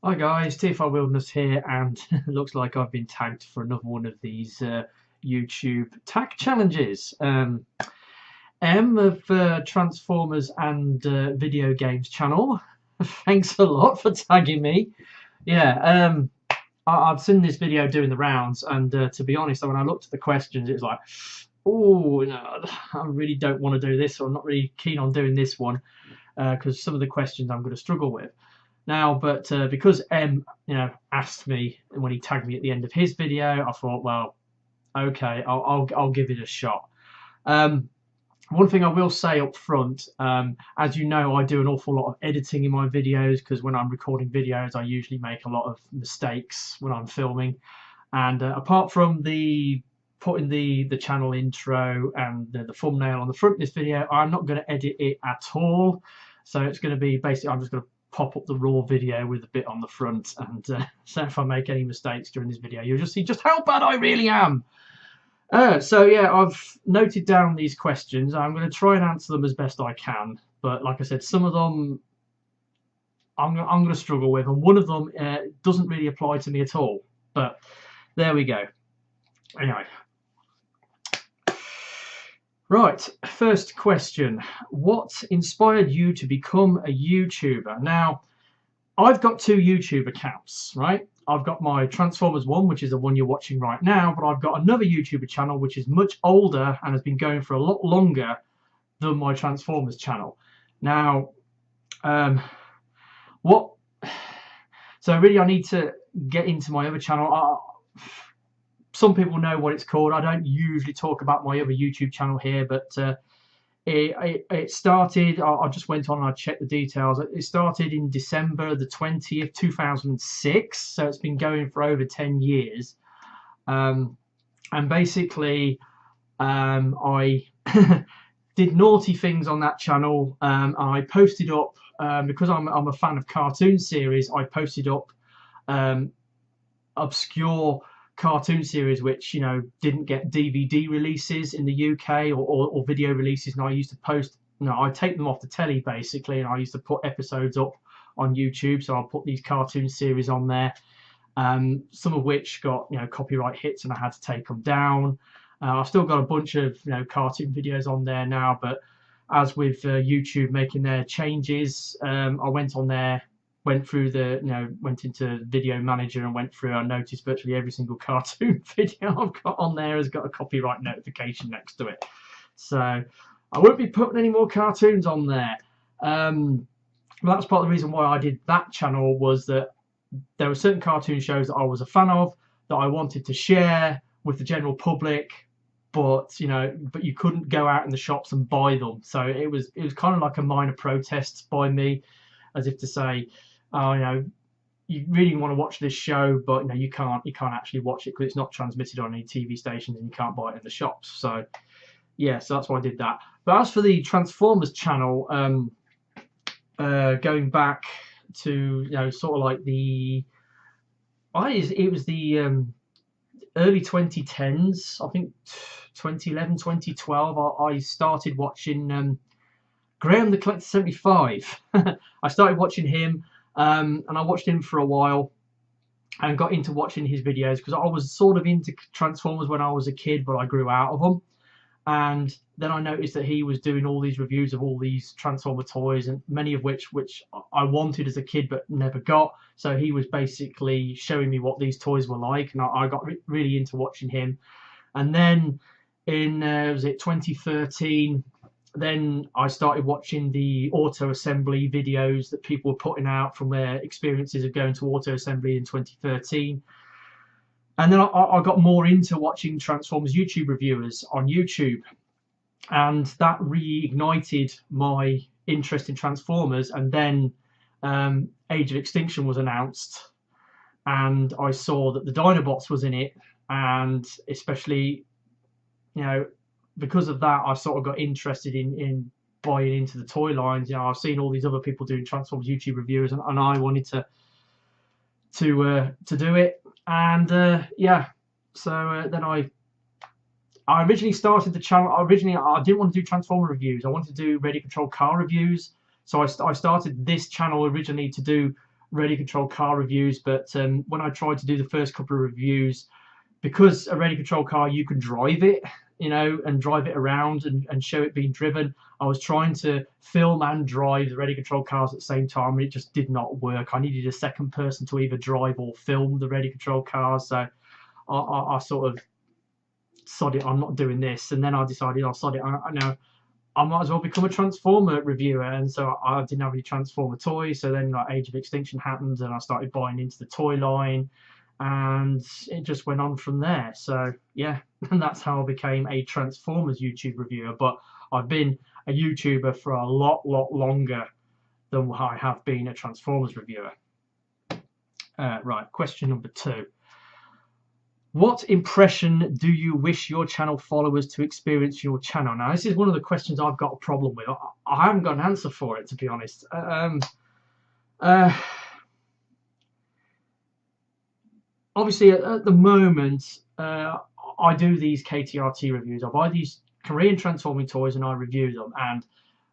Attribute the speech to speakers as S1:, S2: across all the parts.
S1: Hi guys, TFI Wilderness here, and it looks like I've been tagged for another one of these YouTube tag challenges. M of Transformers and Video Games channel, thanks a lot for tagging me. Yeah, I've seen this video doing the rounds, and to be honest, when I looked at the questions, it was like, oh, no, I really don't want to do this, or I'm not really keen on doing this one, because some of the questions I'm going to struggle with. Now, but because M, asked me when he tagged me at the end of his video, I thought, well, okay, I'll give it a shot. One thing I will say up front, as you know, I do an awful lot of editing in my videos because when I'm recording videos, I usually make a lot of mistakes when I'm filming. And apart from the putting the channel intro and the thumbnail on the front of this video, I'm not going to edit it at all. So it's going to be basically, I'm just going to pop up the raw video with a bit on the front, and so if I make any mistakes during this video, you'll just see just how bad I really am. So yeah, I've noted down these questions. I'm going to try and answer them as best I can, but like I said, some of them I'm going to struggle with, and one of them doesn't really apply to me at all, but there we go. Anyway, right, first question. What inspired you to become a YouTuber? Now, I've got two YouTube accounts, right? I've got my Transformers one, which is the one you're watching right now, but I've got another YouTuber channel which is much older and has been going for a lot longer than my Transformers channel. Now, so really I need to get into my other channel. Some people know what it's called. I don't usually talk about my other YouTube channel here, but it started, I just went on and I checked the details. It started in December the 20th, 2006. So it's been going for over 10 years. And basically, I did naughty things on that channel. I posted up, because I'm a fan of cartoon series, I posted up obscure cartoon series which didn't get DVD releases in the UK or video releases, and I used to post, I take them off the telly basically, and I used to put episodes up on YouTube. So I'll put these cartoon series on there, some of which got copyright hits and I had to take them down. I've still got a bunch of cartoon videos on there now, but as with YouTube making their changes, I went on there, went through went into Video Manager and went through. I noticed virtually every single cartoon video I've got on there has got a copyright notification next to it. So I won't be putting any more cartoons on there. But that's part of the reason why I did that channel, was that there were certain cartoon shows that I was a fan of that I wanted to share with the general public, but you couldn't go out in the shops and buy them. So it was kind of like a minor protest by me, as if to say, oh, you really want to watch this show, but you can't actually watch it because it's not transmitted on any TV stations and you can't buy it in the shops. So yeah, so that's why I did that. But as for the Transformers channel, going back to sort of like it was the early 2010s, I think 2011, 2012. I started watching Graham the Collector 75. I started watching him, and I watched him for a while and got into watching his videos because I was sort of into Transformers when I was a kid, but I grew out of them. And then I noticed that he was doing all these reviews of all these Transformer toys, and many of which I wanted as a kid but never got. So he was basically showing me what these toys were like, and I got really into watching him. And then in was it 2013, then I started watching the auto assembly videos that people were putting out from their experiences of going to auto assembly in 2013. And then I got more into watching Transformers YouTube reviewers on YouTube, and that reignited my interest in Transformers. And then Age of Extinction was announced, and I saw that the Dinobots was in it, and especially because of that, I sort of got interested in buying into the toy lines. I've seen all these other people doing Transformers YouTube reviewers, and I wanted to do it. And yeah, so then I originally started the channel. I didn't want to do Transformer reviews. I wanted to do Ready Control car reviews. So I started this channel originally to do radio control car reviews, but when I tried to do the first couple of reviews, because a radio control car, you can drive it, you know, and drive it around and show it being driven. I was trying to film and drive the radio control cars at the same time, and it just did not work. I needed a second person to either drive or film the radio control cars. So I sort of sod it, I'm not doing this. And then I decided, I'll sod it. I know I might as well become a Transformer reviewer. And so I didn't have any Transformer toys. So then like Age of Extinction happened, and I started buying into the toy line, and it just went on from there. So yeah, and that's how I became a Transformers YouTube reviewer. But I've been a YouTuber for a lot longer than I have been a Transformers reviewer. Right, question number 2. What impression do you wish your channel followers to experience your channel? Now, this is one of the questions I've got a problem with. I haven't got an answer for it, to be honest. Obviously, at the moment, I do these KTRT reviews. I buy these Korean transforming toys and I review them. And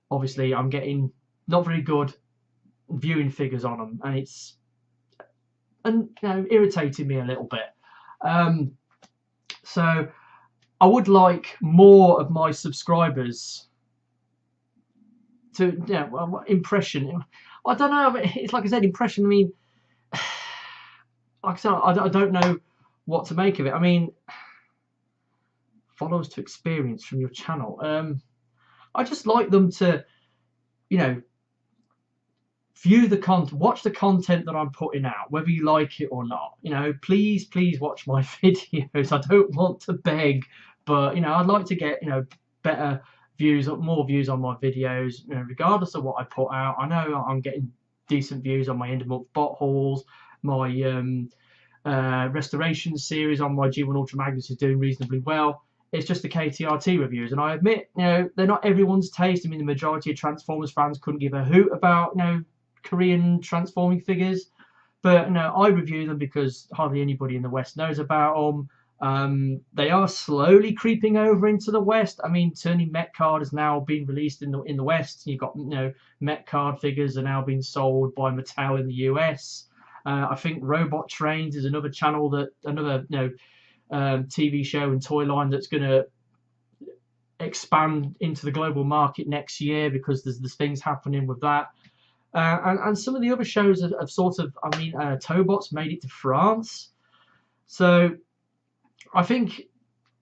S1: obviously, I'm getting not very good viewing figures on them. And it's irritating me a little bit. So I would like more of my subscribers to, impression. I don't know. It's like I said, impression. I mean, like I said, I don't know what to make of it. I mean, followers to experience from your channel. I just like them to, view the content, watch the content that I'm putting out, whether you like it or not. Please watch my videos. I don't want to beg, but I'd like to get better views, more views on my videos. Regardless of what I put out. I know I'm getting decent views on my end of month bot hauls. My restoration series on my G1 Ultra Magnus is doing reasonably well. It's just the KTRT reviews, and I admit, they're not everyone's taste. I mean, the majority of Transformers fans couldn't give a hoot about Korean transforming figures, but I review them because hardly anybody in the West knows about them. They are slowly creeping over into the West. I mean, Turning Met Card has now been released in the West. You've got Met Card figures are now being sold by Mattel in the US. I think Robot Trains is another channel another TV show and toy line that's going to expand into the global market next year because there's things happening with that. And some of the other shows have sort of, Tobot's made it to France. So I think,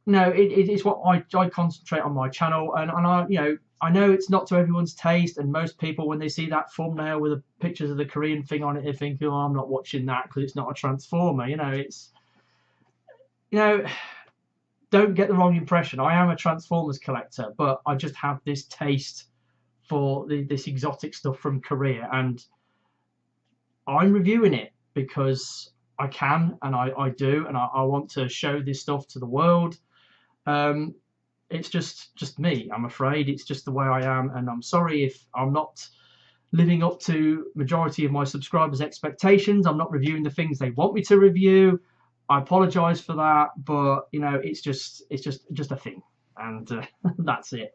S1: it's what I concentrate on my channel. And I know it's not to everyone's taste. And most people, when they see that thumbnail with the pictures of the Korean thing on it, they think, oh, I'm not watching that because it's not a Transformer. Don't get the wrong impression. I am a Transformers collector, but I just have this taste for this exotic stuff from Korea, and I'm reviewing it because I can, and I do, and I want to show this stuff to the world. It's just me, I'm afraid. It's just the way I am, and I'm sorry if I'm not living up to majority of my subscribers' expectations. I'm not reviewing the things they want me to review. I apologize for that, but it's just a thing, and that's it.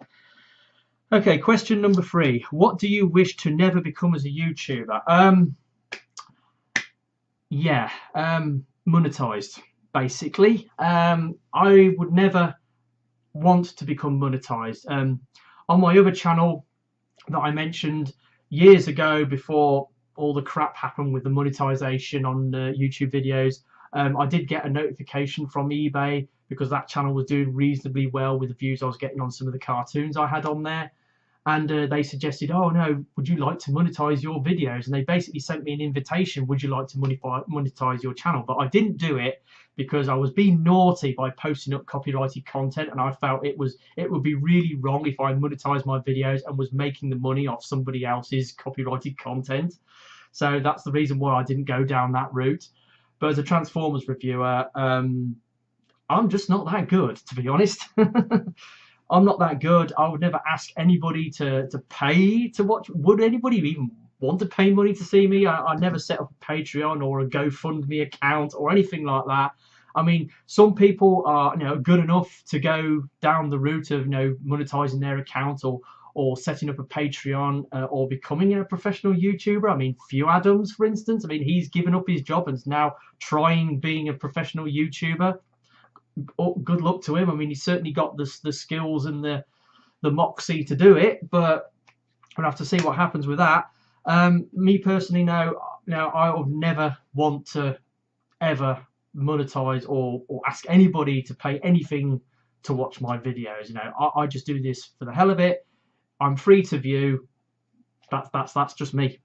S1: Okay, question number 3. What do you wish to never become as a YouTuber? Monetized, basically. I would never want to become monetized. On my other channel that I mentioned years ago, before all the crap happened with the monetization on YouTube videos, I did get a notification from eBay because that channel was doing reasonably well with the views I was getting on some of the cartoons I had on there. And they suggested, oh no, would you like to monetize your videos? And they basically sent me an invitation, would you like to monetize your channel? But I didn't do it because I was being naughty by posting up copyrighted content, and I felt it would be really wrong if I monetized my videos and was making the money off somebody else's copyrighted content. So that's the reason why I didn't go down that route. But as a Transformers reviewer, I'm just not that good, to be honest. I'm not that good. I would never ask anybody to pay to watch. Would anybody even want to pay money to see me? I never set up a Patreon or a GoFundMe account or anything like that. I mean, some people are good enough to go down the route of monetizing their account or or setting up a Patreon, or becoming a professional YouTuber. I mean, Few Adams, for instance, I mean, he's given up his job and is now trying being a professional YouTuber. Oh, good luck to him. I mean, he's certainly got the skills and the moxie to do it, but we'll have to see what happens with that. Me personally, no, I would never want to ever monetize or ask anybody to pay anything to watch my videos. You know, I just do this for the hell of it. I'm free to view. That's just me.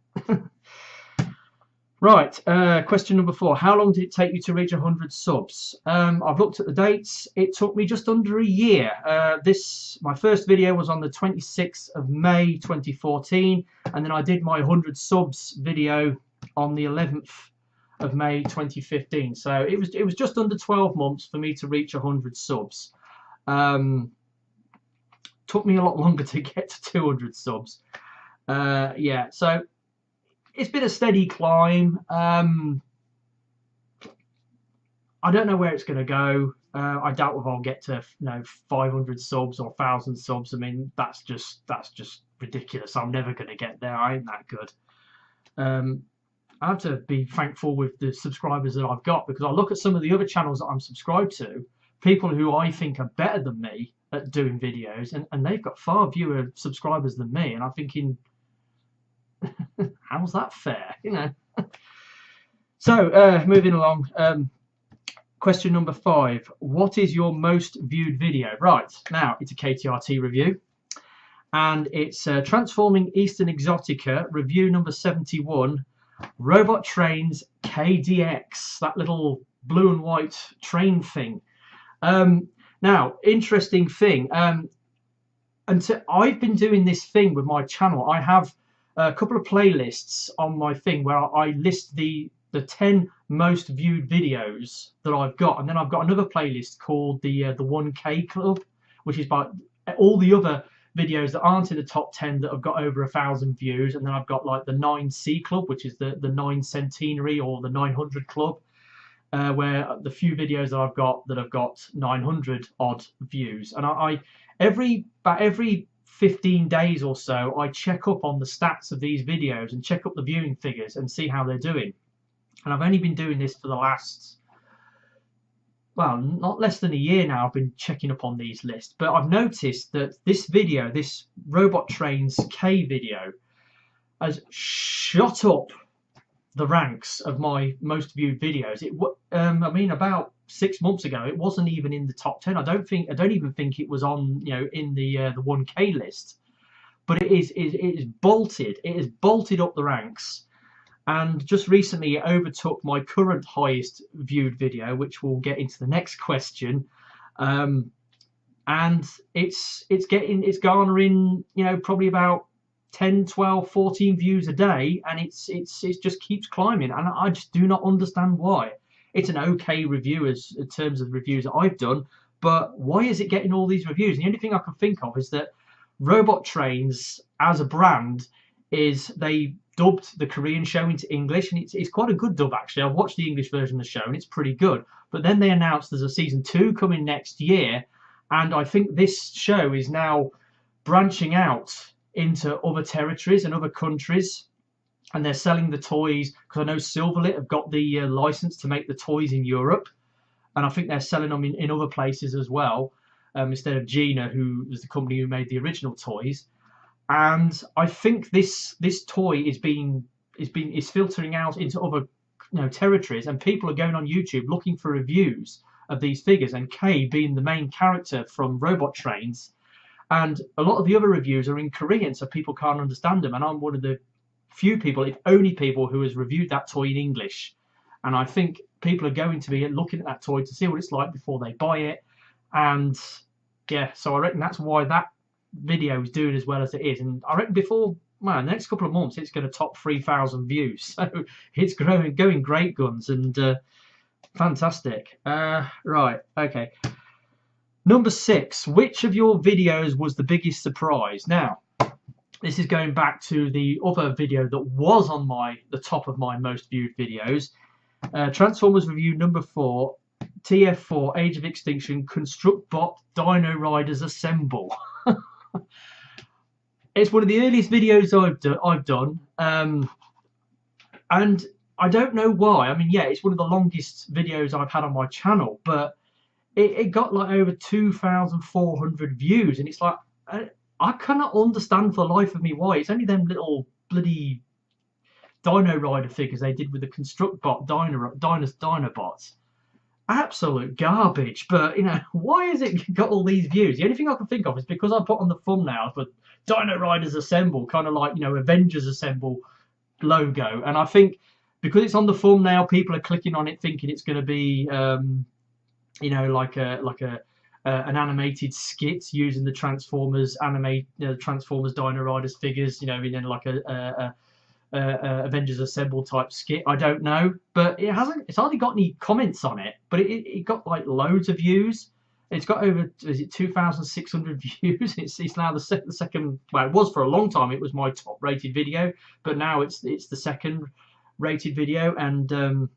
S1: Right, question number 4. How long did it take you to reach 100 subs? I've looked at the dates. It took me just under a year. My first video was on the 26th of May 2014, and then I did my 100 subs video on the 11th of May 2015. So it was just under 12 months for me to reach 100 subs. Took me a lot longer to get to 200 subs. Yeah, so it's been a steady climb. I don't know where it's going to go. I doubt if I'll get to 500 subs or 1,000 subs. I mean, that's just ridiculous. I'm never going to get there. I ain't that good. I have to be thankful with the subscribers that I've got, because I look at some of the other channels that I'm subscribed to, people who I think are better than me at doing videos, and they've got far fewer subscribers than me, and I'm thinking, how's that fair? You know. So moving along, question number 5. What is your most viewed video? Right, now it's a KTRT review, and it's Transforming Eastern Exotica review number 71, Robot Trains KDX, that little blue and white train thing. Now, interesting thing, and so I've been doing this thing with my channel. I have a couple of playlists on my thing where I list the 10 most viewed videos that I've got, and then I've got another playlist called the 1K Club, which is about all the other videos that aren't in the top 10 that have got over 1,000 views, and then I've got like the 9C Club, which is the 9 centenary or the 900 Club, where the few videos that I've got that have got 900 odd views, and about every 15 days or so I check up on the stats of these videos and check up the viewing figures and see how they're doing. And I've only been doing this for the last, well, not less than a year now. I've been checking up on these lists, but I've noticed that this video, this Robot Trains K video, has shot up the ranks of my most viewed videos. I mean, about 6 months ago, it wasn't even in the top 10. I don't even think it was on, in the 1K list. But it is bolted. It is bolted up the ranks. And just recently, it overtook my current highest viewed video, which we'll get into the next question. And it's garnering, probably about 10, 12, 14 views a day, and it just keeps climbing, and I just do not understand why. It's an okay review in terms of reviews that I've done, but why is it getting all these reviews? And the only thing I can think of is that Robot Trains as a brand they dubbed the Korean show into English, and it's quite a good dub actually. I've watched the English version of the show and it's pretty good, but then they announced there's a season 2 coming next year, and I think this show is now branching out into other territories and other countries, and they're selling the toys, because I know Silverlit have got the license to make the toys in Europe, and I think they're selling them in other places as well, instead of Gina, who was the company who made the original toys. And I think this toy is filtering out into other territories, and people are going on YouTube looking for reviews of these figures, and Kay being the main character from Robot Trains. And a lot of the other reviews are in Korean, so people can't understand them. And I'm one of the few people, if only people, who has reviewed that toy in English. And I think people are going to be looking at that toy to see what it's like before they buy it. And yeah, so I reckon that's why that video is doing as well as it is. And I reckon before, the next couple of months, it's going to top 3,000 views. So it's going great guns, and fantastic. Right, okay. Number 6, which of your videos was the biggest surprise? Now, this is going back to the other video that was on the top of my most viewed videos. Transformers review number 4, TF4, Age of Extinction, Construct Bot, Dino Riders Assemble. It's one of the earliest videos I've done, and I don't know why. I mean, yeah, it's one of the longest videos I've had on my channel, but it got like over 2,400 views, and it's like I cannot understand for the life of me why. It's only them little bloody Dino Rider figures they did with the Constructbot Dinobots. Absolute garbage. But you know, why has it got all these views? The only thing I can think of is because I put on the thumbnail for Dino Riders Assemble, kind of like, you know, Avengers Assemble logo, and I think because it's on the thumbnail, people are clicking on it thinking it's going to be you know, like an animated skit using the Transformers Transformers Dino Riders figures, you know, in like a Avengers Assemble type skit. I don't know, but it's hardly got any comments on it, but it got like loads of views. It's got over, is it 2,600 views? It's now the second. Well, it was for a long time. It was my top rated video, but now it's the second rated video, and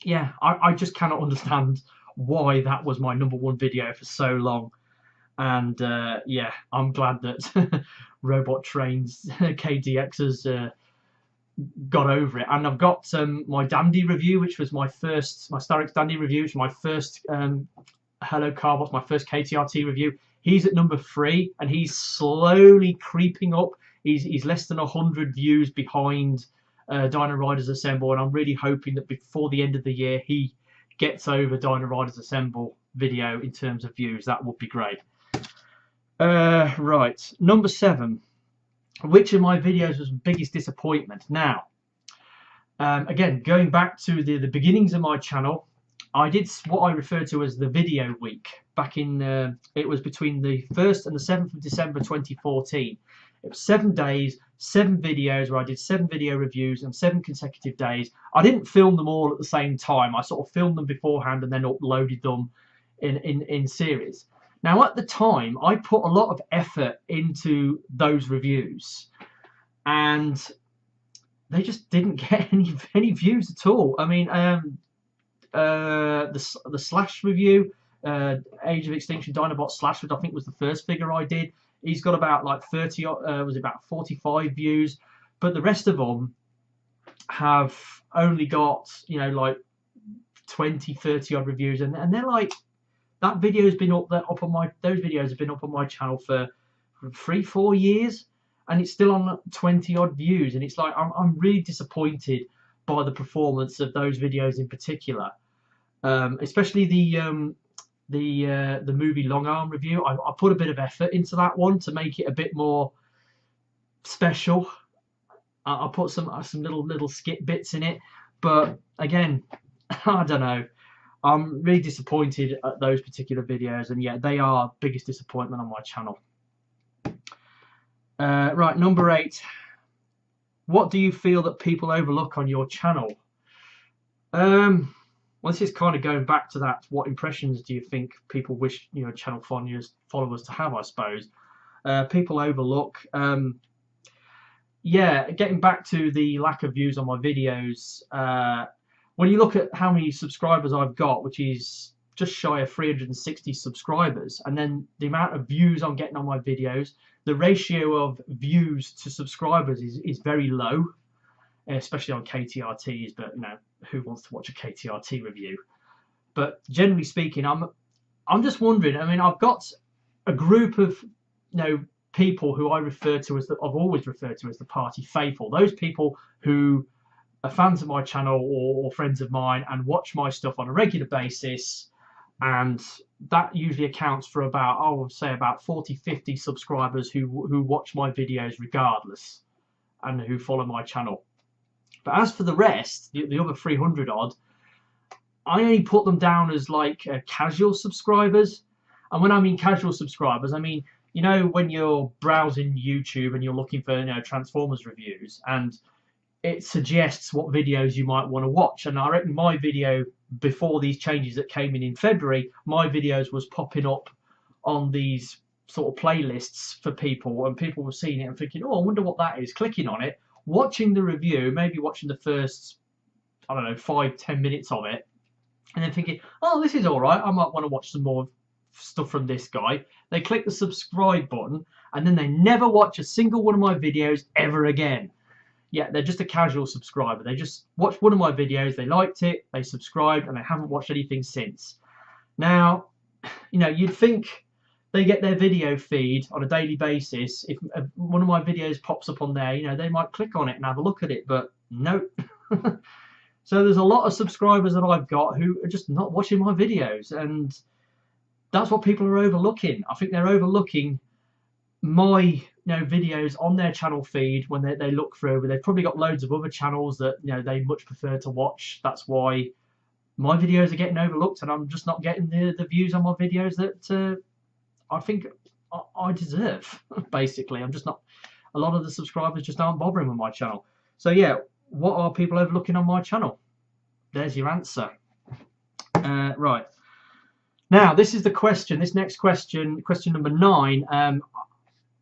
S1: yeah, I just cannot understand why that was my #1 video for so long. And yeah, I'm glad that Robot Trains KDXs got over it. And I've got my Dandy review, which was my Starix Dandy review, which was my first Hello Carbots, my first KTRT review. He's at #3, and he's slowly creeping up. He's less than 100 views behind Dino Riders Assemble, and I'm really hoping that before the end of the year he gets over Dino Riders Assemble video in terms of views. That would be great. Right, #7. Which of my videos was the biggest disappointment? Now, again, going back to the beginnings of my channel, I did what I refer to as the video week back in, it was between the 1st and the 7th of December 2014. It was 7 days, 7 videos where I did 7 video reviews on 7 consecutive days. I didn't film them all at the same time. I sort of filmed them beforehand and then uploaded them in series. Now, at the time, I put a lot of effort into those reviews, and they just didn't get any views at all. I mean, the Slash review, Age of Extinction Dinobot Slash, which I think was the first figure I did, he's got about like 30, was it about 45 views, but the rest of them have only got, you know, like 20, 30 odd reviews, and they're like, that video has been up on my, those videos have been up on my channel for 3-4 years, and it's still on 20 odd views, and it's like I'm really disappointed by the performance of those videos in particular, especially the movie Long Arm review. I put a bit of effort into that one to make it a bit more special. I put some little skit bits in it, but again, I don't know. I'm really disappointed at those particular videos, and yeah, they are biggest disappointment on my channel. Right, #8. What do you feel that people overlook on your channel? Well, this is kind of going back to that. What impressions do you think people wish, you know, channel followers to have? I suppose people overlook. Yeah, getting back to the lack of views on my videos. When you look at how many subscribers I've got, which is just shy of 360 subscribers, and then the amount of views I'm getting on my videos, the ratio of views to subscribers is very low, especially on KTRTs, but you know, who wants to watch a KTRT review? But generally speaking, I'm just wondering, I mean, I've got a group of, you know, people who I refer to as I've always referred to as the party faithful, those people who are fans of my channel or friends of mine and watch my stuff on a regular basis, and that usually accounts for about, I would say, about 40-50 subscribers who watch my videos regardless and who follow my channel. But as for the rest, the other 300 odd, I only put them down as like casual subscribers. And when I mean casual subscribers, I mean, you know, when you're browsing YouTube and you're looking for, you know, Transformers reviews, and it suggests what videos you might want to watch. And I reckon my video, before these changes that came in February, my videos was popping up on these sort of playlists for people, and people were seeing it and thinking, oh, I wonder what that is, clicking on it, watching the review, maybe watching the first, I don't know, 5-10 minutes of it, and then thinking, oh, this is all right, I might want to watch some more stuff from this guy. They click the subscribe button and then they never watch a single one of my videos ever again. Yeah, they're just a casual subscriber. They just watched one of my videos, they liked it, they subscribed, and they haven't watched anything since. Now, you know, you'd think they get their video feed on a daily basis. If one of my videos pops up on there, you know, they might click on it and have a look at it, but no. So there's a lot of subscribers that I've got who are just not watching my videos, and that's what people are overlooking. I think they're overlooking my, you know, videos on their channel feed when they look through, but they've probably got loads of other channels that, you know, they much prefer to watch. That's why my videos are getting overlooked, and I'm just not getting the views on my videos that I think I deserve. Basically, I'm just not. A lot of the subscribers just aren't bothering with my channel. So yeah, what are people overlooking on my channel? There's your answer. Right. Now, this is the question. This next question, question number 9.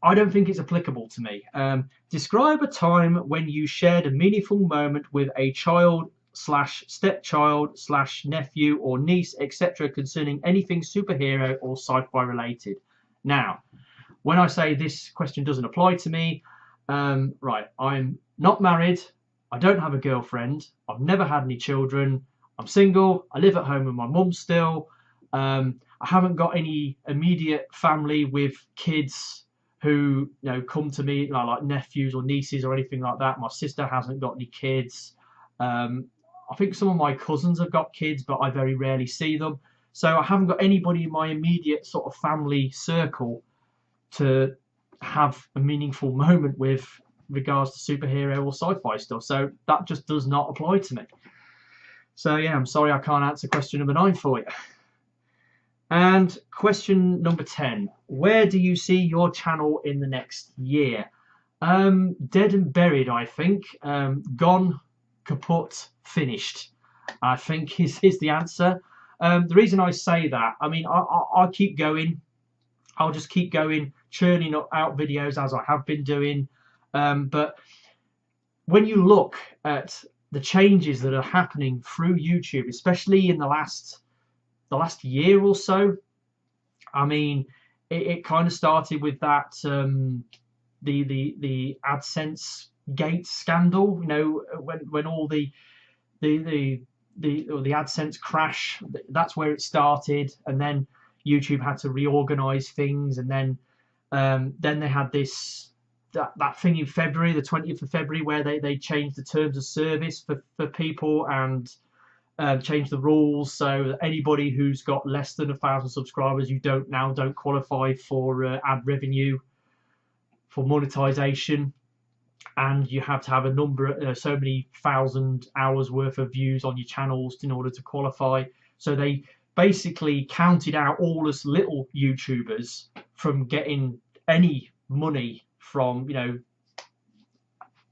S1: I don't think it's applicable to me. Describe a time when you shared a meaningful moment with a child / stepchild / nephew or niece, etc., concerning anything superhero or sci-fi related. Now, when I say this question doesn't apply to me, right, I'm not married, I don't have a girlfriend, I've never had any children, I'm single, I live at home with my mum still, I haven't got any immediate family with kids who, you know, come to me, like nephews or nieces or anything like that. My sister hasn't got any kids. I think some of my cousins have got kids, but I very rarely see them. So I haven't got anybody in my immediate sort of family circle to have a meaningful moment with regards to superhero or sci-fi stuff. So that just does not apply to me. So yeah, I'm sorry I can't answer question number 9 for you. And question number 10. Where do you see your channel in the next year? Dead and buried, I think. Gone, kaput, finished, I think is the answer. The reason I say that, I mean, I'll keep going. I'll just keep going, churning out videos as I have been doing. But when you look at the changes that are happening through YouTube, especially in the last year or so, I mean, it kind of started with that the AdSense gate scandal. You know, when all the AdSense crash, that's where it started, and then YouTube had to reorganize things, and then they had that thing in February, the 20th of February, where they changed the terms of service for people and changed the rules, so anybody who's got less than 1,000 subscribers, you don't qualify for ad revenue, for monetization, and you have to have a number, so many thousand hours worth of views on your channels in order to qualify. So they basically counted out all us little YouTubers from getting any money from, you know,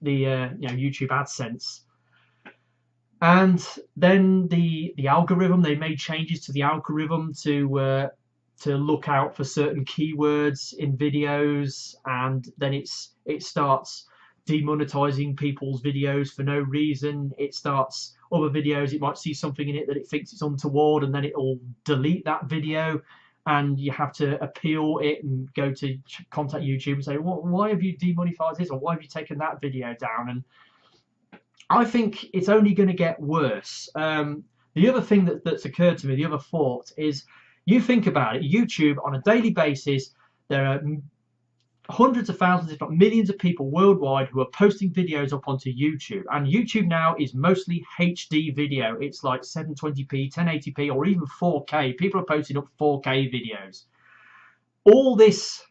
S1: the YouTube AdSense. And then the algorithm, they made changes to the algorithm to look out for certain keywords in videos, and then it starts demonetizing people's videos for no reason. It starts other videos, it might see something in it that it thinks it's untoward, and then it'll delete that video, and you have to appeal it and go to contact YouTube and say, well, why have you demonetized this, or why have you taken that video down? And I think it's only going to get worse. The other thing that's occurred to me, the other thought, is you think about it, YouTube on a daily basis, there are hundreds of thousands, if not millions of people worldwide who are posting videos up onto YouTube. And YouTube now is mostly HD video. It's like 720p, 1080p, or even 4K. People are posting up 4K videos. All this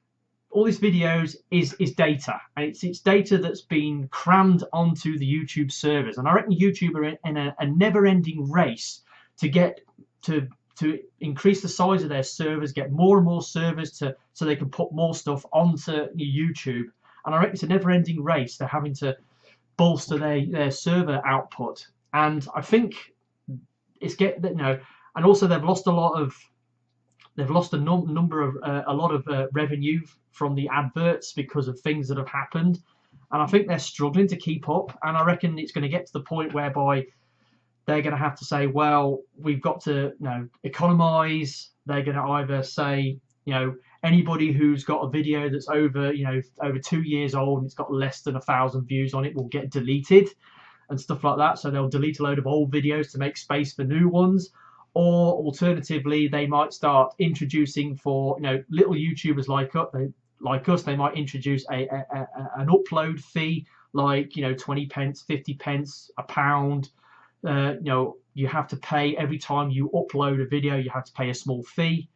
S1: videos is data, and it's data that's been crammed onto the YouTube servers. And I reckon YouTube are in a never-ending race to get to increase the size of their servers, get more and more servers so they can put more stuff onto YouTube. And I reckon it's a never-ending race. They're having to bolster their server output, and I think it's and also they've lost a lot of revenue from the adverts because of things that have happened, and I think they're struggling to keep up. And I reckon it's going to get to the point whereby they're going to have to say, well, we've got to economize, they're going to either say, you know, anybody who's got a video that's over, you know, over 2 years old and it's got less than 1,000 views on it will get deleted and stuff like that. So they'll delete a load of old videos to make space for new ones. Or alternatively, they might start introducing, for, you know, little YouTubers like us, they might introduce an upload fee, like, you know, 20 pence, 50 pence, £1. You know, you have to pay every time you upload a video. You have to pay a small fee.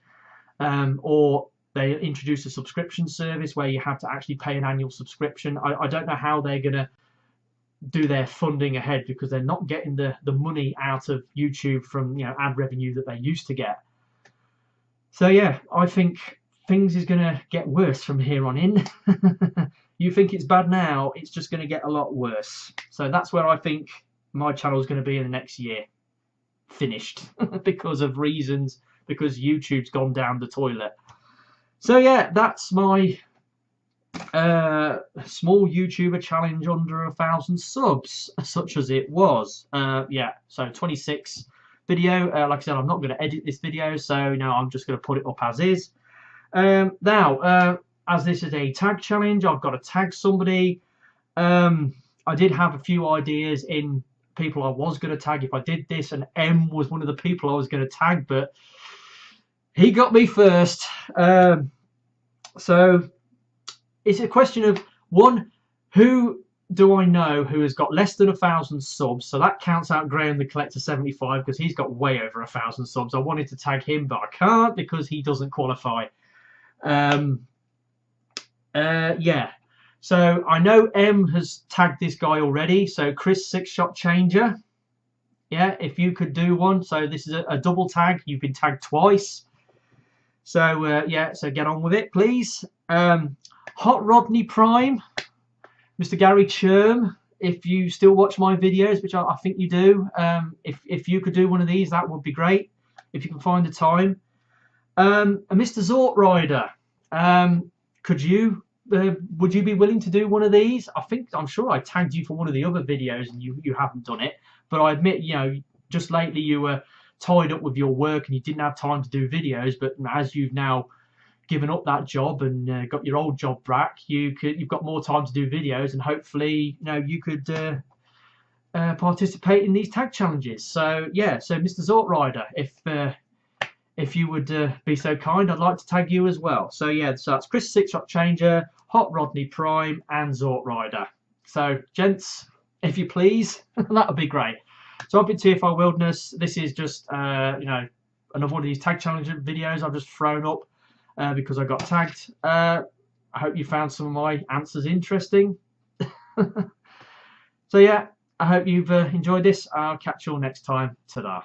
S1: Or they introduce a subscription service where you have to actually pay an annual subscription. I don't know how they're going to do their funding ahead, because they're not getting the money out of YouTube from, you know, ad revenue that they used to get. So yeah, I think things is going to get worse from here on in. You think it's bad now, it's just going to get a lot worse. So that's where I think my channel is going to be in the next year. Finished. Because of reasons, because YouTube's gone down the toilet. So yeah, that's my small YouTuber challenge under 1,000 subs, such as it was. Yeah, so 26 video. Like I said, I'm not going to edit this video, so no, I'm just going to put it up as is. Now, as this is a tag challenge, I've got to tag somebody. I did have a few ideas in people I was going to tag if I did this, and M was one of the people I was going to tag, but he got me first. So it's a question of, one, who do I know who has got less than 1,000 subs? So that counts out Graham the Collector 75, because he's got way over 1,000 subs. I wanted to tag him, but I can't because he doesn't qualify. Yeah. So I know M has tagged this guy already. So Chris 6-Shot Changer. Yeah, if you could do one. So this is a double tag. You've been tagged twice. So yeah, so get on with it, please. Hot Rodney Prime, Mr. Gary Churm, if you still watch my videos, which I think you do, if you could do one of these, that would be great, if you can find the time. Mr. Zort Rider, could you, would you be willing to do one of these? I'm sure I tagged you for one of the other videos and you haven't done it, but I admit, you know, just lately you were tied up with your work and you didn't have time to do videos, but as you've now given up that job and got your old job back, you've got more time to do videos, and hopefully, you know, you could participate in these tag challenges. So yeah, so Mr. Zort Rider, if you would be so kind, I'd like to tag you as well. So yeah, so that's Chris 6-Shot Changer, Hot Rodney Prime, and Zort Rider. So gents, if you please, that would be great. So I've been TFI Wilderness. This is just you know, another one of these tag challenge videos I've just thrown up because I got tagged. I hope you found some of my answers interesting. So yeah, I hope you've enjoyed this. I'll catch you all next time. Ta-da.